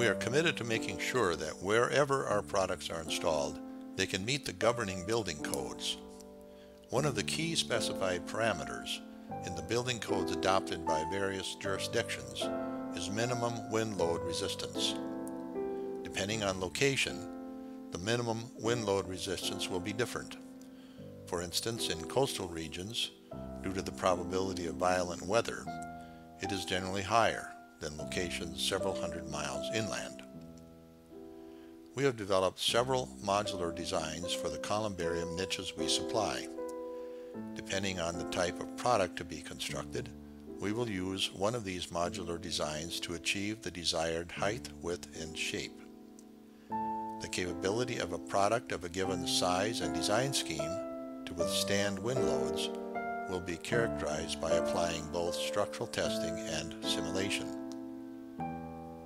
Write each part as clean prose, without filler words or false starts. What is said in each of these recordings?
We are committed to making sure that wherever our products are installed, they can meet the governing building codes. One of the key specified parameters in the building codes adopted by various jurisdictions is minimum wind load resistance. Depending on location, the minimum wind load resistance will be different. For instance, in coastal regions, due to the probability of violent weather, it is generally higher than locations several hundred miles inland. We have developed several modular designs for the columbarium niches we supply. Depending on the type of product to be constructed, we will use one of these modular designs to achieve the desired height, width, and shape. The capability of a product of a given size and design scheme to withstand wind loads will be characterized by applying both structural testing and simulation.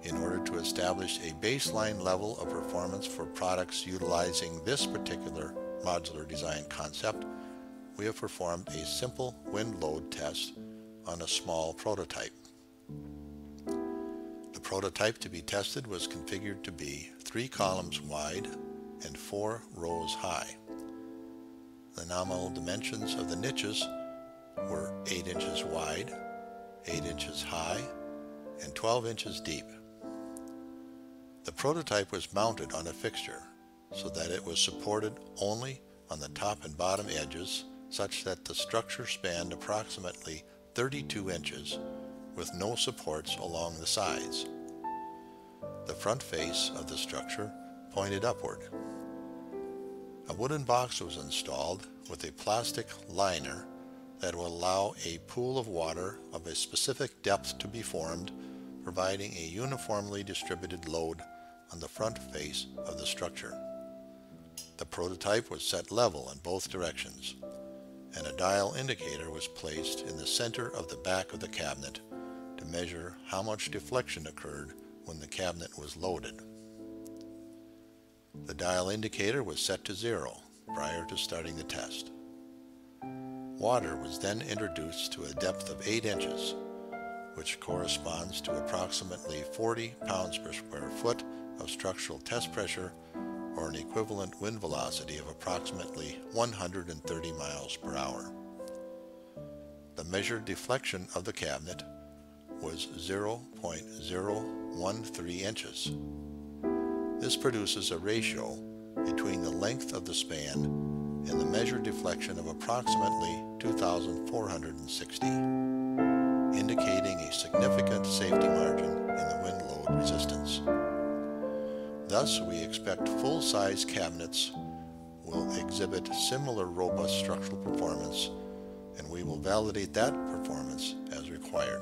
In order to establish a baseline level of performance for products utilizing this particular modular design concept, we have performed a simple wind load test on a small prototype. The prototype to be tested was configured to be 3 columns wide and 4 rows high. The nominal dimensions of the niches were 8 inches wide, 8 inches high, and 12 inches deep. The prototype was mounted on a fixture so that it was supported only on the top and bottom edges, such that the structure spanned approximately 32 inches with no supports along the sides. The front face of the structure pointed upward. A wooden box was installed with a plastic liner that will allow a pool of water of a specific depth to be formed, providing a uniformly distributed load on the front face of the structure. The prototype was set level in both directions, and a dial indicator was placed in the center of the back of the cabinet to measure how much deflection occurred when the cabinet was loaded. The dial indicator was set to 0 prior to starting the test. Water was then introduced to a depth of 8 inches, which corresponds to approximately 40 pounds per square foot of structural test pressure, or an equivalent wind velocity of approximately 130 miles per hour. The measured deflection of the cabinet was 0.013 inches. This produces a ratio between the length of the span and the measured deflection of approximately 2,460, indicating a significant safety margin in the wind load resistance. Thus, we expect full-size cabinets will exhibit similar robust structural performance, and we will validate that performance as required.